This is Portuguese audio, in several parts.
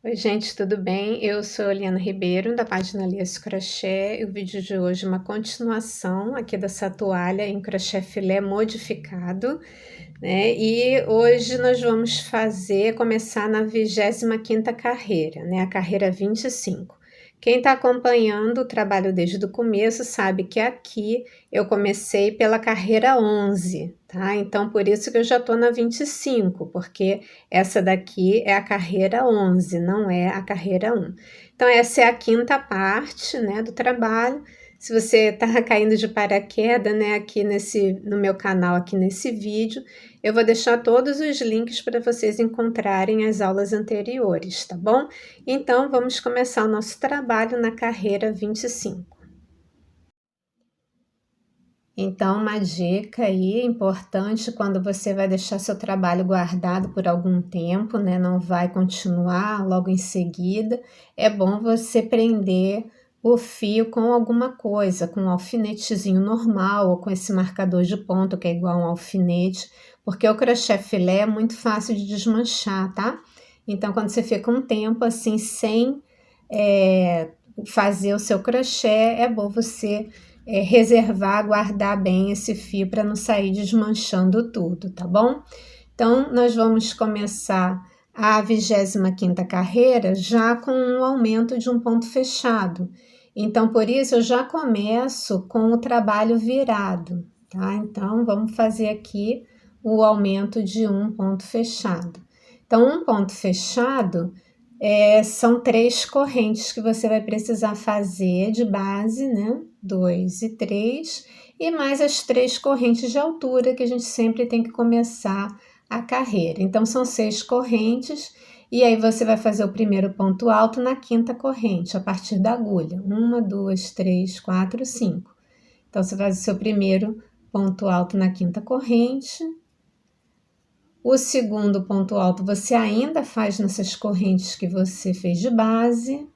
Oi, gente, tudo bem? Eu sou Eliana Ribeiro, da página Lias Crochê, e o vídeo de hoje é uma continuação aqui dessa toalha em crochê filé modificado, né? E hoje nós vamos começar na 25ª carreira, né? A carreira 25. Quem está acompanhando o trabalho desde o começo sabe que aqui eu comecei pela carreira 11, tá? Então, por isso que eu já estou na 25, porque essa daqui é a carreira 11, não é a carreira 1. Então, essa é a quinta parte, né, do trabalho. Se você está caindo de paraquedas, né, aqui no meu canal, aqui nesse vídeo, eu vou deixar todos os links para vocês encontrarem as aulas anteriores, tá bom? Então, vamos começar o nosso trabalho na carreira 25. Então, uma dica aí importante quando você vai deixar seu trabalho guardado por algum tempo, né? Não vai continuar logo em seguida. É bom você prender o fio com alguma coisa, com um alfinetezinho normal ou com esse marcador de ponto que é igual a um alfinete, porque o crochê filé é muito fácil de desmanchar, tá? Então, quando você fica um tempo assim sem fazer o seu crochê, é bom você reservar, guardar bem esse fio para não sair desmanchando tudo, tá bom? Então, nós vamos começar a 25ª carreira já com um aumento de um ponto fechado. Então, por isso, eu já começo com o trabalho virado, tá? Então, vamos fazer aqui o aumento de um ponto fechado. Então, um ponto fechado são 3 correntes que você vai precisar fazer de base, né? 2 e 3, e mais as 3 correntes de altura que a gente sempre tem que começar a carreira. Então, são 6 correntes, e aí você vai fazer o primeiro ponto alto na quinta corrente, a partir da agulha. 1, 2, 3, 4, 5. Então, você faz o seu primeiro ponto alto na quinta corrente. O segundo ponto alto você ainda faz nessas correntes que você fez de base.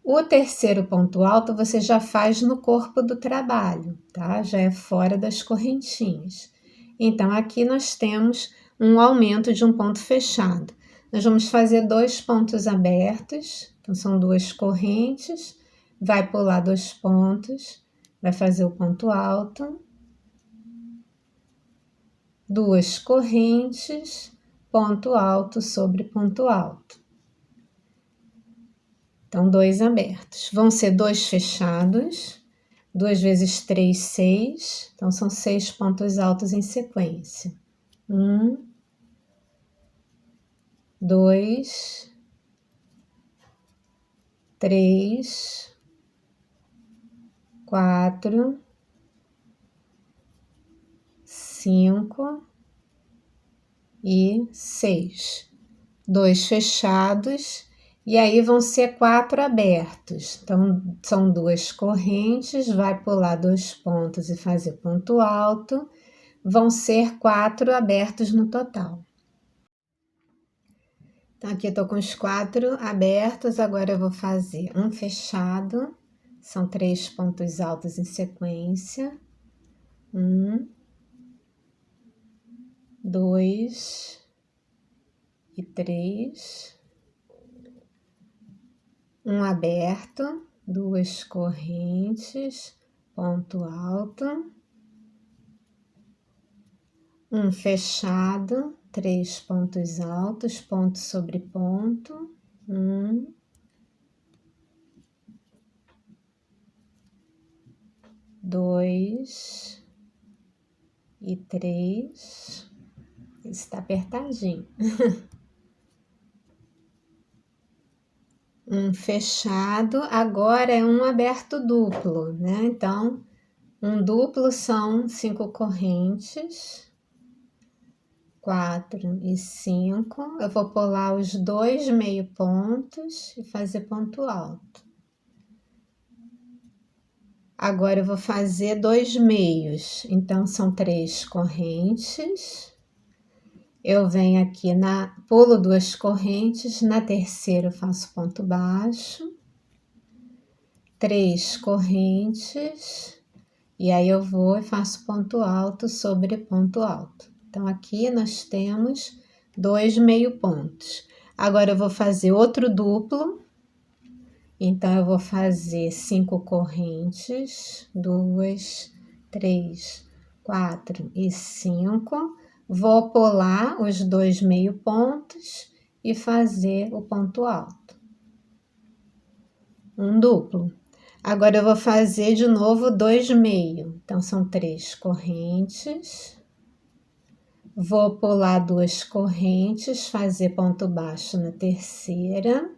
O terceiro ponto alto você já faz no corpo do trabalho, tá? Já é fora das correntinhas. Então, aqui nós temos um aumento de um ponto fechado. Nós vamos fazer 2 pontos abertos, então são 2 correntes, vai pular 2 pontos, vai fazer o ponto alto, 2 correntes, ponto alto sobre ponto alto. Então, 2 abertos. Vão ser 2 fechados, 2 vezes 3, 6. Então, são 6 pontos altos em sequência. 1, 2, 3, 4, 5 e 6. 2 fechados. E aí vão ser 4 abertos. Então, são 2 correntes, vai pular 2 pontos e fazer ponto alto. Vão ser 4 abertos no total. Então, aqui eu tô com os 4 abertos, agora eu vou fazer um fechado. São 3 pontos altos em sequência. 1, 2 e 3. Um aberto, 2 correntes, ponto alto, um fechado, 3 pontos altos, ponto sobre ponto, 1, 2 e 3. Está apertadinho. Um fechado, agora é um aberto duplo, né? Então, um duplo são 5 correntes, 4 e 5. Eu vou pular os 2 meio pontos e fazer ponto alto. Agora eu vou fazer 2 meios, então são 3 correntes. Eu venho aqui pulo 2 correntes, na terceira eu faço ponto baixo, 3 correntes, e aí eu vou e faço ponto alto sobre ponto alto. Então, aqui nós temos 2 meio pontos. Agora eu vou fazer outro duplo. Então, eu vou fazer 5 correntes, 2, 3, 4 e 5. Vou pular os 2 meio pontos e fazer o ponto alto. Um duplo. Agora, eu vou fazer de novo 2 meio. Então, são 3 correntes. Vou pular 2 correntes, fazer ponto baixo na terceira.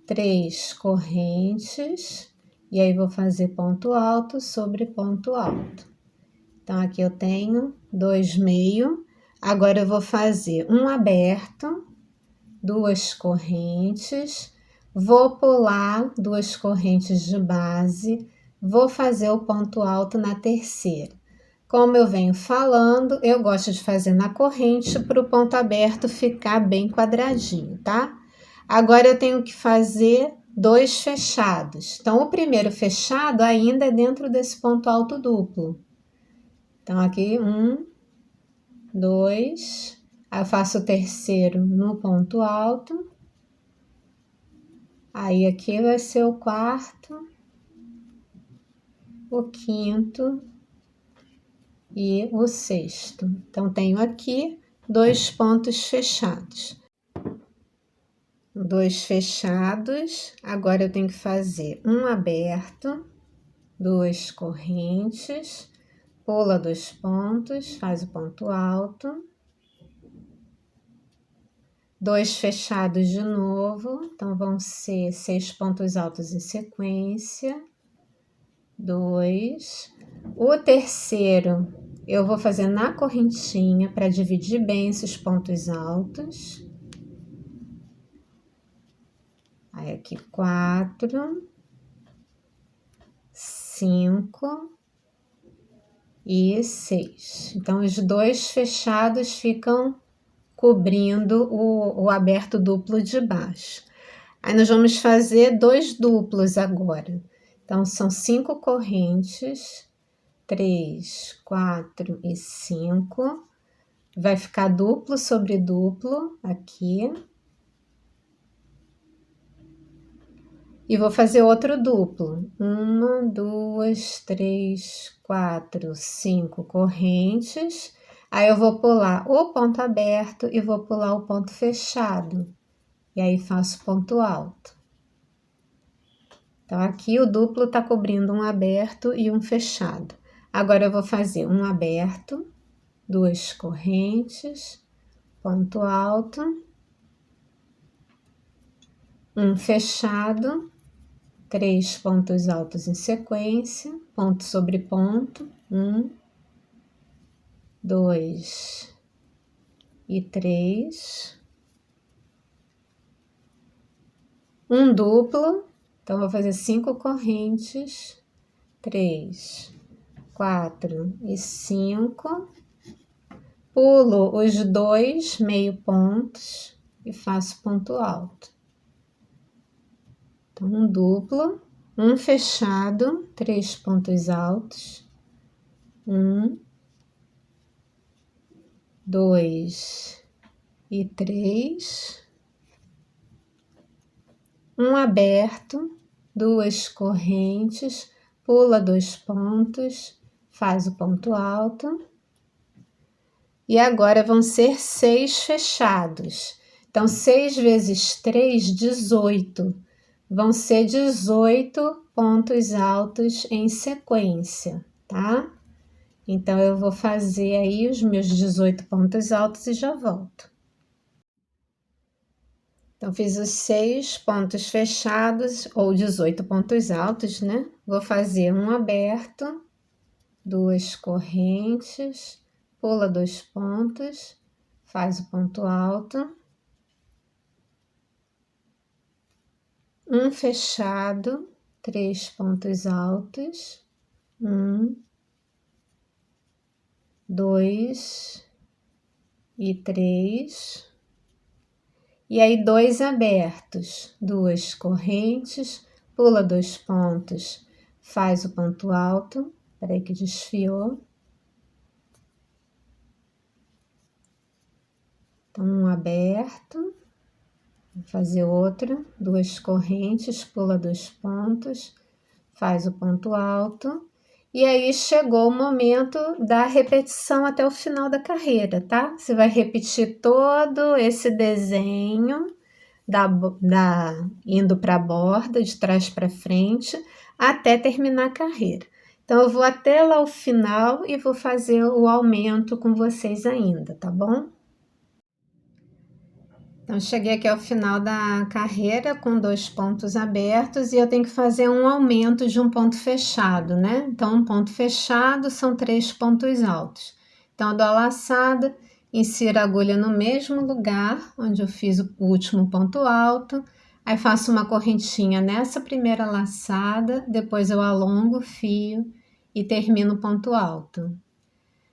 3 correntes, e aí vou fazer ponto alto sobre ponto alto. Então, aqui eu tenho 2 meio. Agora, eu vou fazer um aberto, 2 correntes, vou pular 2 correntes de base, vou fazer o ponto alto na terceira. Como eu venho falando, eu gosto de fazer na corrente para o ponto aberto ficar bem quadradinho, tá? Agora eu tenho que fazer 2 fechados. Então, o primeiro fechado ainda é dentro desse ponto alto duplo. Então, aqui 1, 2, aí eu faço o terceiro no ponto alto. Aí aqui vai ser o quarto, o quinto e o sexto. Então, tenho aqui 2 pontos fechados. 2 fechados, agora eu tenho que fazer um aberto, 2 correntes, pula 2 pontos, faz o ponto alto, 2 fechados de novo, então vão ser 6 pontos altos em sequência, 2. O terceiro eu vou fazer na correntinha para dividir bem esses pontos altos. Aí aqui 4, 5 e 6. Então, os 2 fechados ficam cobrindo o aberto duplo de baixo. Aí, nós vamos fazer 2 duplos agora. Então, são 5 correntes, 3, 4 e 5. Vai ficar duplo sobre duplo aqui. E vou fazer outro duplo. 1, 2, 3, 4, 5 correntes. Aí eu vou pular o ponto aberto e vou pular o ponto fechado. E aí faço ponto alto. Então, aqui o duplo tá cobrindo um aberto e um fechado. Agora eu vou fazer um aberto, 2 correntes, ponto alto, um fechado, 3 pontos altos em sequência, ponto sobre ponto, 1, 2 e 3. Um duplo, então vou fazer 5 correntes, 3, 4 e 5. Pulo os 2 meio pontos e faço ponto alto. Então, um duplo, um fechado, 3 pontos altos, 1, 2 e 3, um aberto, 2 correntes, pula 2 pontos, faz o ponto alto. E agora vão ser 6 fechados. Então, 6 vezes 3, 18. Vão ser 18 pontos altos em sequência, tá? Então, eu vou fazer aí os meus 18 pontos altos e já volto. Então, fiz os 6 pontos fechados, ou 18 pontos altos, né? Vou fazer um aberto, 2 correntes, pula 2 pontos, faz o ponto alto, um fechado, 3 pontos altos, 1, 2 e 3, e aí 2 abertos, 2 correntes, pula 2 pontos, faz o ponto alto, peraí que desfiou. Então, um aberto, Vou fazer outro, 2 correntes, pula 2 pontos, faz o ponto alto. E aí chegou o momento da repetição até o final da carreira, tá? Você vai repetir todo esse desenho indo para a borda, de trás para frente, até terminar a carreira. Então, eu vou até lá o final e vou fazer o aumento com vocês ainda, tá bom? Então, cheguei aqui ao final da carreira com 2 pontos abertos e eu tenho que fazer um aumento de um ponto fechado, né? Então, um ponto fechado são 3 pontos altos. Então, eu dou a laçada, insiro a agulha no mesmo lugar onde eu fiz o último ponto alto, aí faço uma correntinha nessa primeira laçada, depois eu alongo o fio e termino o ponto alto.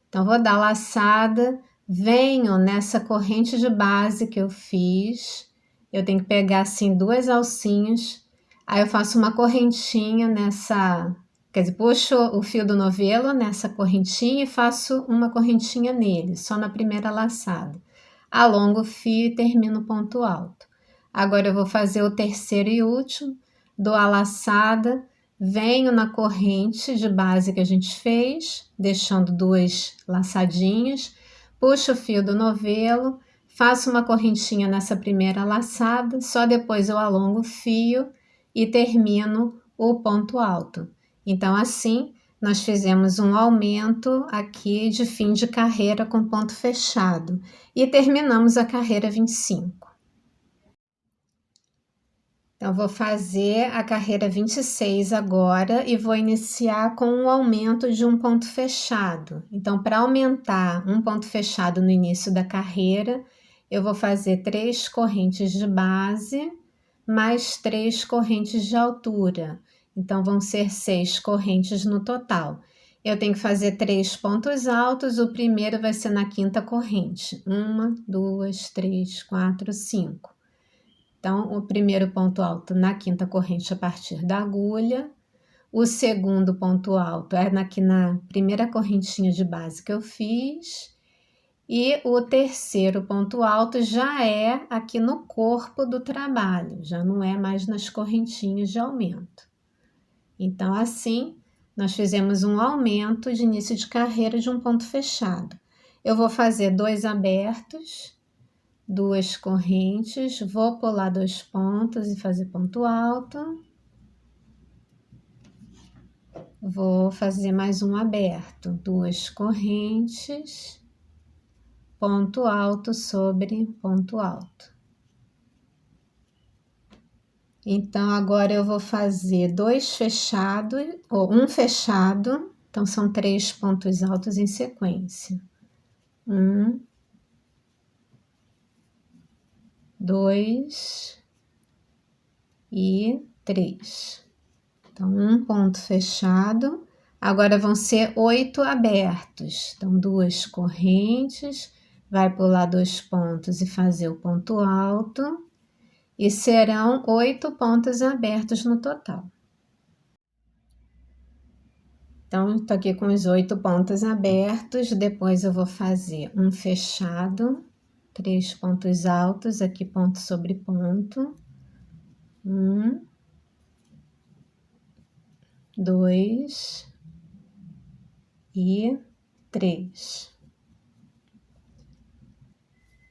Então, vou dar a laçada, venho nessa corrente de base que eu fiz, eu tenho que pegar assim 2 alcinhas, aí eu faço uma correntinha nessa, quer dizer, puxo o fio do novelo nessa correntinha e faço uma correntinha nele, só na primeira laçada. Alongo o fio e termino o ponto alto. Agora eu vou fazer o terceiro e último, dou a laçada, venho na corrente de base que a gente fez, deixando 2 laçadinhas, puxo o fio do novelo, faço uma correntinha nessa primeira laçada, só depois eu alongo o fio e termino o ponto alto. Então, assim, nós fizemos um aumento aqui de fim de carreira com ponto fechado e terminamos a carreira 25. Então, vou fazer a carreira 26 agora e vou iniciar com um aumento de um ponto fechado. Então, para aumentar um ponto fechado no início da carreira, eu vou fazer 3 correntes de base, mais 3 correntes de altura. Então, vão ser 6 correntes no total. Eu tenho que fazer 3 pontos altos, o primeiro vai ser na quinta corrente. 1, 2, 3, 4, 5. Então, o primeiro ponto alto na quinta corrente a partir da agulha, o segundo ponto alto é aqui na primeira correntinha de base que eu fiz, e o terceiro ponto alto já é aqui no corpo do trabalho, já não é mais nas correntinhas de aumento. Então, assim, nós fizemos um aumento de início de carreira de um ponto fechado. Eu vou fazer 2 abertos, 2 correntes, vou pular 2 pontos e fazer ponto alto. Vou fazer mais um aberto, 2 correntes, ponto alto sobre ponto alto. Então, agora eu vou fazer 2 fechados, ou um fechado, então são 3 pontos altos em sequência. 1, 2 e 3. Então, um ponto fechado. Agora vão ser 8 abertos. Então, 2 correntes, vai pular 2 pontos e fazer o ponto alto. E serão 8 pontos abertos no total. Então, estou aqui com os 8 pontos abertos. Depois eu vou fazer um fechado, 3 pontos altos, aqui ponto sobre ponto. 1, 2 e 3.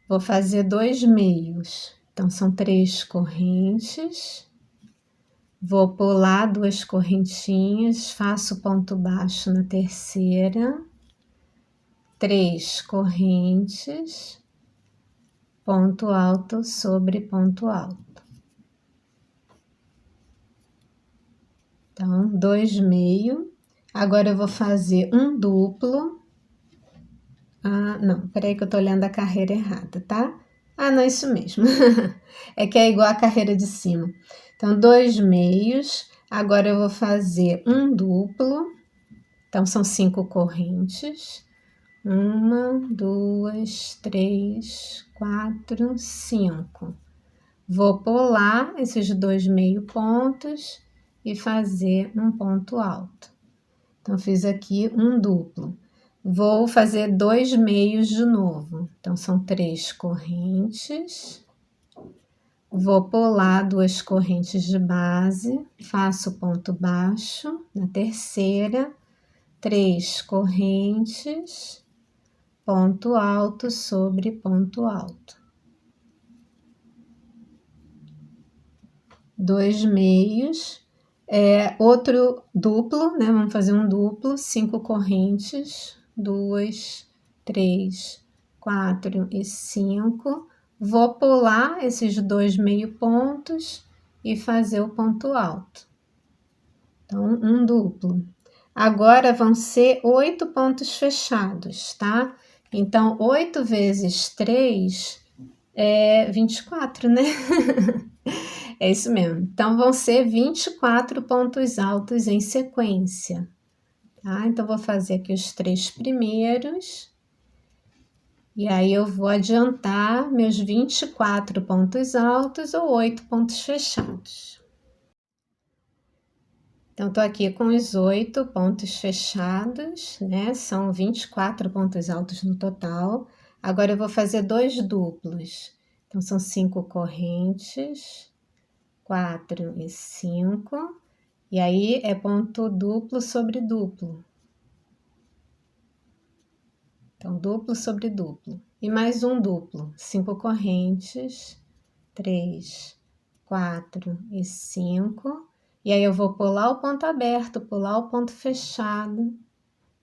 Vou fazer 2 meios, então são 3 correntes, vou pular 2 correntinhas, faço ponto baixo na terceira, 3 correntes, ponto alto sobre ponto alto. Então, 2 meios. Agora eu vou fazer um duplo. Ah, não, peraí que eu tô olhando a carreira errada, tá? Ah, não, isso mesmo. É que é igual a carreira de cima. Então, 2 meios. Agora eu vou fazer um duplo. Então, são 5 correntes. 1, 2, 3, 4, 5. Vou pular esses 2 meio pontos e fazer um ponto alto. Então, fiz aqui um duplo. Vou fazer 2 meios de novo. Então, são 3 correntes, Vou pular 2 correntes de base, faço ponto baixo na terceira, 3 correntes, ponto alto sobre ponto alto. 2 meios, outro duplo, né? Vamos fazer um duplo, 5 correntes, 2, 3, 4 e 5. Vou pular esses 2 meio pontos e fazer o ponto alto. Então, um duplo. Agora vão ser 8 pontos fechados, tá? Então, 8 vezes 3 é 24, né? É isso mesmo. Então, vão ser 24 pontos altos em sequência, tá? Então, vou fazer aqui os 3 primeiros. E aí, eu vou adiantar meus 24 pontos altos ou 8 pontos fechados. Então, tô aqui com os 8 pontos fechados, né? São 24 pontos altos no total. Agora, eu vou fazer 2 duplos. Então, são 5 correntes, 4 e 5. E aí, é ponto duplo sobre duplo. Então, duplo sobre duplo. E mais um duplo. 5 correntes, 3, 4 e 5. E aí, eu vou pular o ponto aberto, pular o ponto fechado.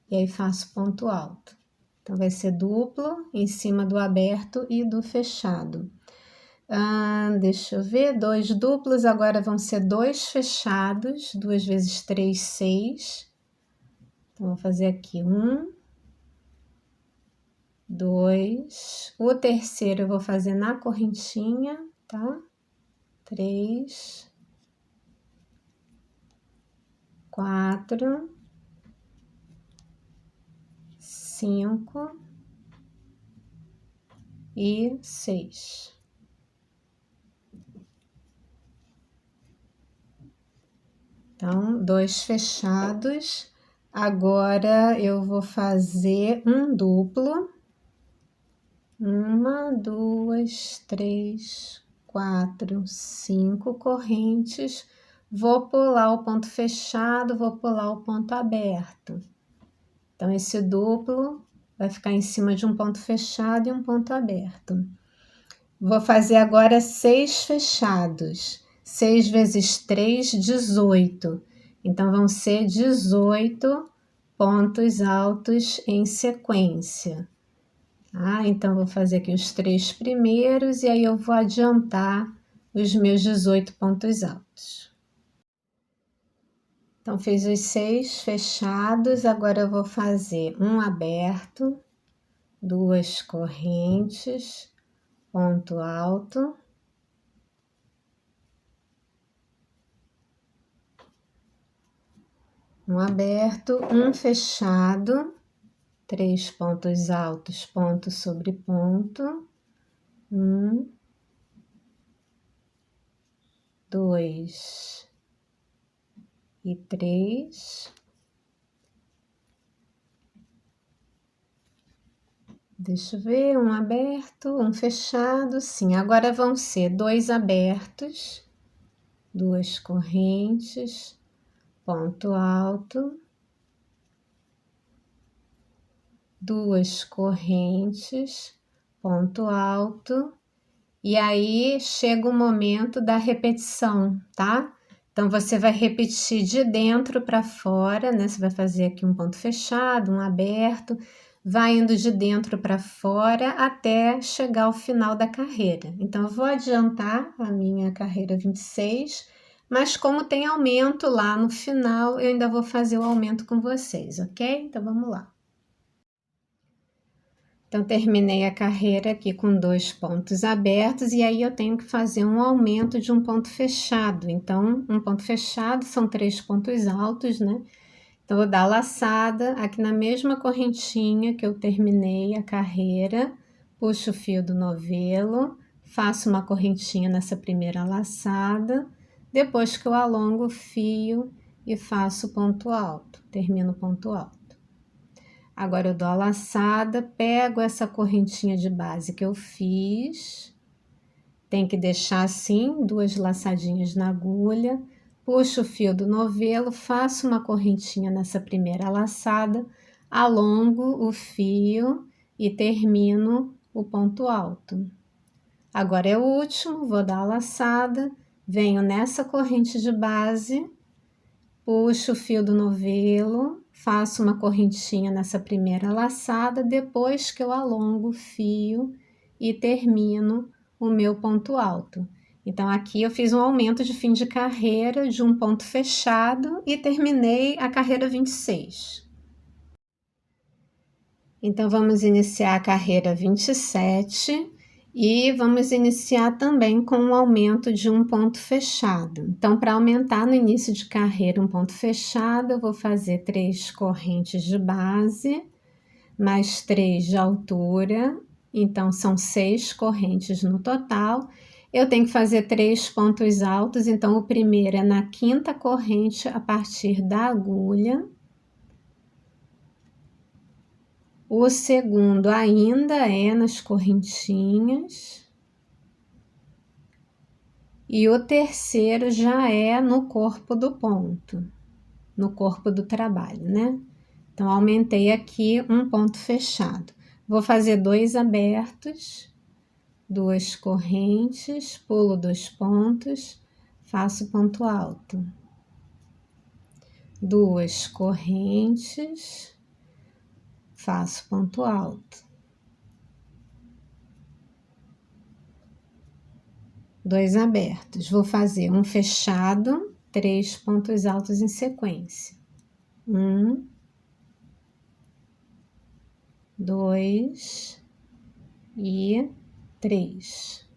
E aí, faço ponto alto. Então, vai ser duplo em cima do aberto e do fechado. Deixa eu ver, 2 duplos, agora vão ser 2 fechados, 2 vezes 3, 6. Então, vou fazer aqui 1, 2. O terceiro eu vou fazer na correntinha, tá? 3, 4, 5 e 6. Então, 2 fechados. Agora, eu vou fazer um duplo. 1, 2, 3, 4, 5 correntes. Vou pular o ponto fechado, vou pular o ponto aberto. Então, esse duplo vai ficar em cima de um ponto fechado e um ponto aberto. Vou fazer agora 6 fechados. 6 vezes 3, 18. Então, vão ser 18 pontos altos em sequência. Então, vou fazer aqui os 3 primeiros e aí eu vou adiantar os meus 18 pontos altos. Então, fiz os 6 fechados, agora eu vou fazer um aberto, 2 correntes, ponto alto, um aberto, um fechado, 3 pontos altos, ponto sobre ponto, 1, 2 e 3. Deixa eu ver, um aberto, um fechado, sim. Agora vão ser 2 abertos, 2 correntes, ponto alto, 2 correntes, ponto alto, e aí chega o momento da repetição, tá? Então, você vai repetir de dentro para fora, né? Você vai fazer aqui um ponto fechado, um aberto, vai indo de dentro para fora até chegar ao final da carreira. Então, eu vou adiantar a minha carreira 26, mas como tem aumento lá no final, eu ainda vou fazer o aumento com vocês, ok? Então, vamos lá. Então, terminei a carreira aqui com 2 pontos abertos e aí eu tenho que fazer um aumento de um ponto fechado. Então, um ponto fechado são 3 pontos altos, né? Então, vou dar a laçada aqui na mesma correntinha que eu terminei a carreira, puxo o fio do novelo, faço uma correntinha nessa primeira laçada, depois que eu alongo o fio e faço ponto alto, termino o ponto alto. Agora, eu dou a laçada, pego essa correntinha de base que eu fiz Tem que deixar assim, 2 laçadinhas na agulha, puxo o fio do novelo, faço uma correntinha nessa primeira laçada, alongo o fio e termino o ponto alto. Agora é o último, vou dar a laçada, venho nessa corrente de base, puxo o fio do novelo, faço uma correntinha nessa primeira laçada, depois que eu alongo o fio e termino o meu ponto alto. Então, aqui eu fiz um aumento de fim de carreira de um ponto fechado e terminei a carreira 26. Então, vamos iniciar a carreira 27 e vamos iniciar também com um aumento de um ponto fechado. Então, para aumentar no início de carreira um ponto fechado, eu vou fazer 3 correntes de base, mais 3 de altura, então são 6 correntes no total. Eu tenho que fazer 3 pontos altos, então o primeiro é na 5ª corrente a partir da agulha. O segundo ainda é nas correntinhas. E o terceiro já é no corpo do ponto, no corpo do trabalho, né? Então, aumentei aqui um ponto fechado. Vou fazer 2 abertos, 2 correntes, pulo 2 pontos, faço ponto alto. 2 correntes, faço ponto alto. 2 abertos. Vou fazer um fechado, 3 pontos altos em sequência. 1, 2 e 3.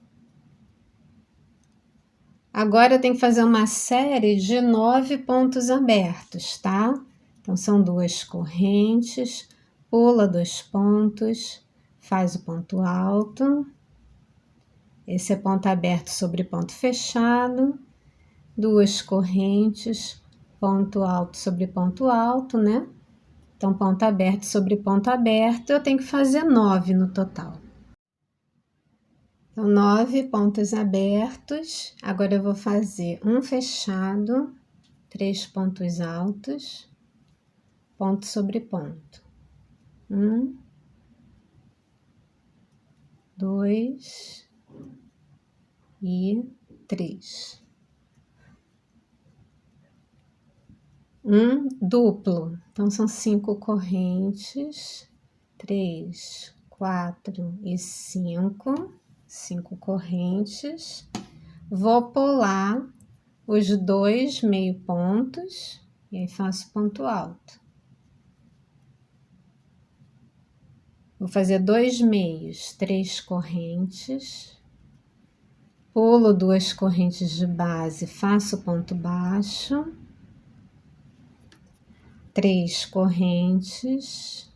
Agora eu tenho que fazer uma série de 9 pontos abertos, tá? Então, são 2 correntes, pula 2 pontos, faz o ponto alto. Esse é ponto aberto sobre ponto fechado, 2 correntes, ponto alto sobre ponto alto, né? Então, ponto aberto sobre ponto aberto, eu tenho que fazer 9 no total. Então, 9 pontos abertos. Agora, eu vou fazer um fechado, 3 pontos altos, ponto sobre ponto. 1, 2 e 3. Um duplo, então são 5 correntes, 3, 4 e 5, 5 correntes. Vou pular os 2 meio pontos e aí faço ponto alto. Vou fazer 2 meios, 3 correntes, pulo 2 correntes de base, faço ponto baixo. 3 correntes,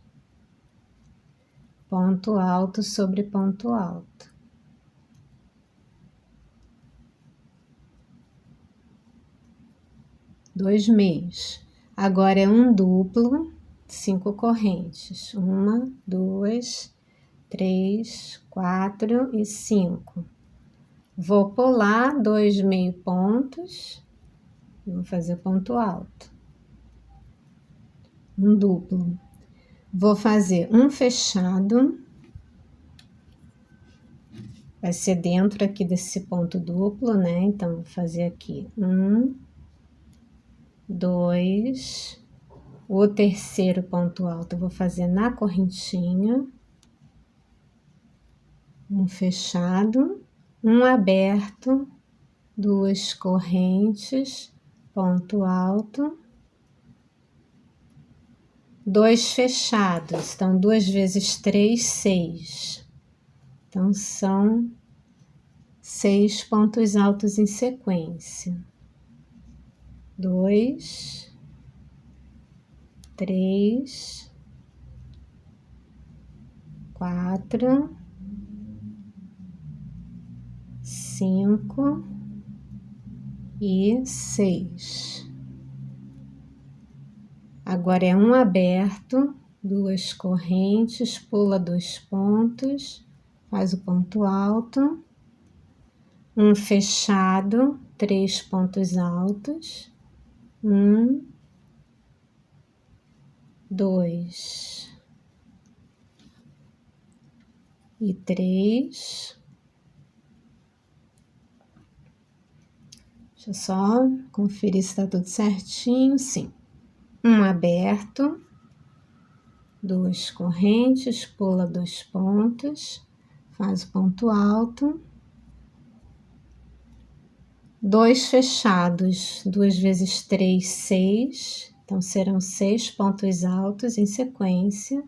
ponto alto sobre ponto alto. Dois meios. Agora é um duplo, 5 correntes. 1, 2, 3, 4 e 5. Vou pular 2 meio pontos, vou fazer ponto alto. Um duplo. Vou fazer um fechado, vai ser dentro aqui desse ponto duplo, né? Então, vou fazer aqui 1, 2, o terceiro ponto alto eu vou fazer na correntinha, um fechado, um aberto, 2 correntes, ponto alto, 2 fechados, então 2 vezes 3, 6. Então, são 6 pontos altos em sequência. 2, 3, 4, 5 e 6. Agora é um aberto, 2 correntes, pula 2 pontos, faz o ponto alto, um fechado, 3 pontos altos, 1, 2 e 3. Deixa eu só conferir se está tudo certinho. Sim. Um aberto, 2 correntes, pula 2 pontos, faz o ponto alto, 2 fechados, 2 vezes 3, 6, então serão 6 pontos altos em sequência,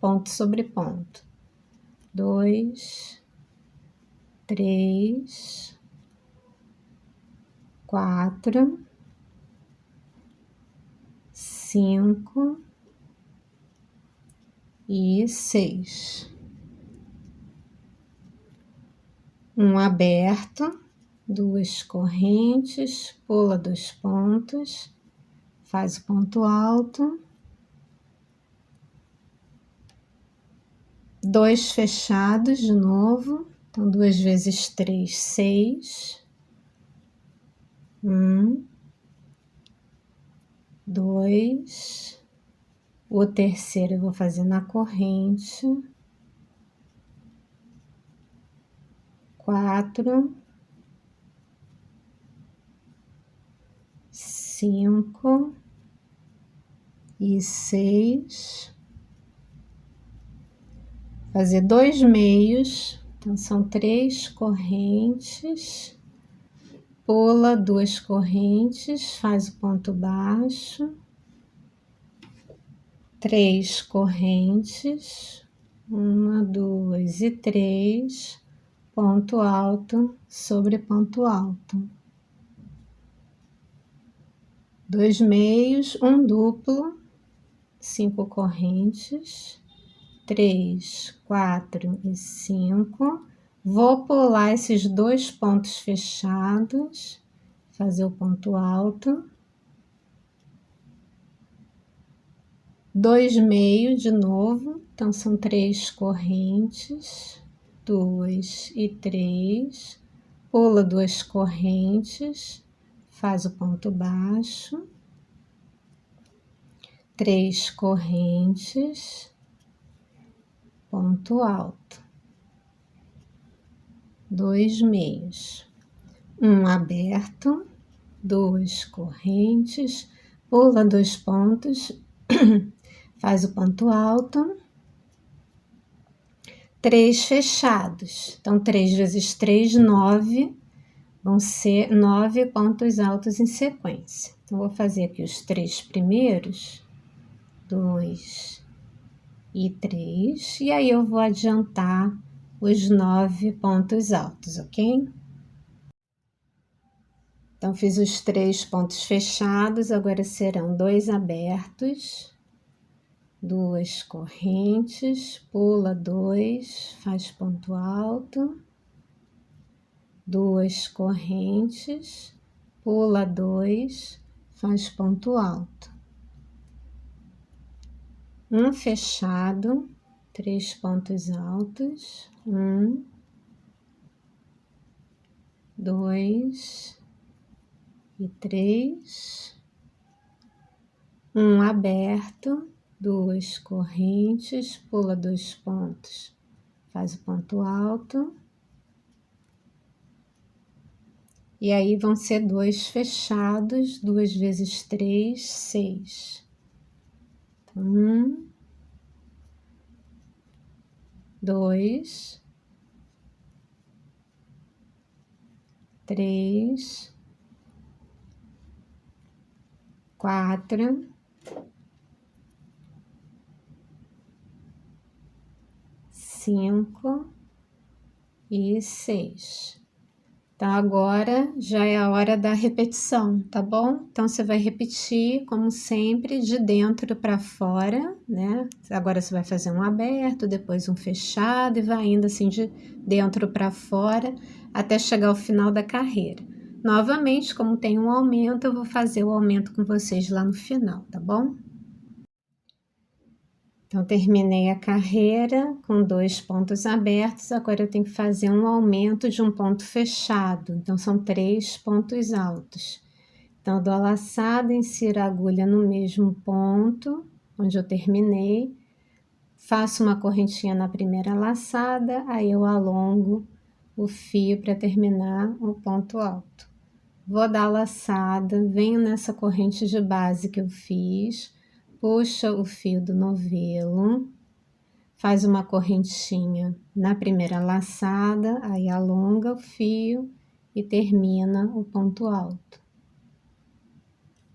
ponto sobre ponto. 2, 3, 4, 5 e 6. Um aberto, 2 correntes, pula 2 pontos, faz o ponto alto, 2 fechados de novo, então 2 vezes 3, 6. 1, 2, o terceiro eu vou fazer na corrente, 4, 5 e 6, fazer 2 meios, então são 3 correntes, pula 2 correntes, faz o ponto baixo, 3 correntes, 1, 2 e 3, ponto alto sobre ponto alto. 2 meios, um duplo, 5 correntes, 3, 4 e 5. Vou pular esses 2 pontos fechados, fazer o ponto alto. 2 meios de novo, então são 3 correntes, 2 e 3. Pula 2 correntes, faz o ponto baixo, 3 correntes, ponto alto, 2 meios, um aberto, 2 correntes, pula 2 pontos, faz o ponto alto, 3 fechados, então 3 vezes 3, 9. Vão ser 9 pontos altos em sequência. Então, vou fazer aqui os 3 primeiros, 2 e 3, e aí eu vou adiantar os 9 pontos altos, ok? Então, fiz os 3 pontos fechados, agora serão 2 abertos, 2 correntes, pula 2, faz ponto alto, 2 correntes, pula 2, faz ponto alto. Um fechado, 3 pontos altos, 1, 2 e 3. Um aberto, 2 correntes, pula 2 pontos, faz o ponto alto. E aí vão ser 2 fechados, 2 vezes 3, 6. 1, 2, 3, 4, 5 e 6. Então, agora já é a hora da repetição, tá bom? Então, você vai repetir, como sempre, de dentro para fora, né? Agora você vai fazer um aberto, depois um fechado e vai indo assim de dentro para fora até chegar ao final da carreira. Novamente, como tem um aumento, eu vou fazer o aumento com vocês lá no final, tá bom? Então, terminei a carreira com 2 pontos abertos, agora eu tenho que fazer um aumento de um ponto fechado, então são 3 pontos altos. Então, eu dou a laçada, insiro a agulha no mesmo ponto, onde eu terminei, faço uma correntinha na primeira laçada, aí eu alongo o fio para terminar o ponto alto. Vou dar a laçada, venho nessa corrente de base que eu fiz, puxa o fio do novelo, faz uma correntinha na primeira laçada, aí alonga o fio e termina o ponto alto.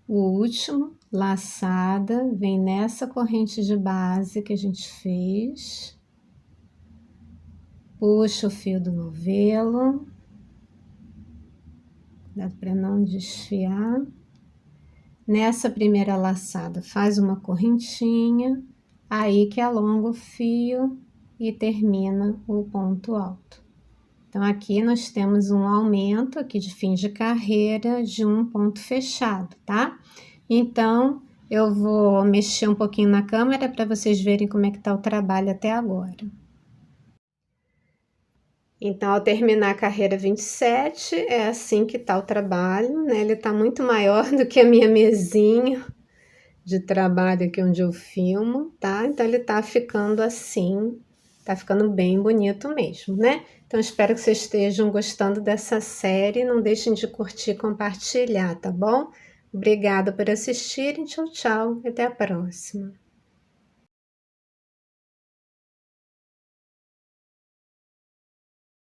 O último, laçada, vem nessa corrente de base que a gente fez, puxa o fio do novelo, dá para não desfiar. Nessa primeira laçada, faz uma correntinha, aí que alonga o fio e termina o ponto alto. Então, aqui nós temos um aumento aqui de fim de carreira de um ponto fechado, tá? Então, eu vou mexer um pouquinho na câmera para vocês verem como é que tá o trabalho até agora. Então, ao terminar a carreira 27, é assim que tá o trabalho, né? Ele tá muito maior do que a minha mesinha de trabalho aqui onde eu filmo, tá? Então, ele tá ficando assim, tá ficando bem bonito mesmo, né? Então, espero que vocês estejam gostando dessa série. Não deixem de curtir e compartilhar, tá bom? Obrigada por assistirem. Tchau, tchau. Até a próxima.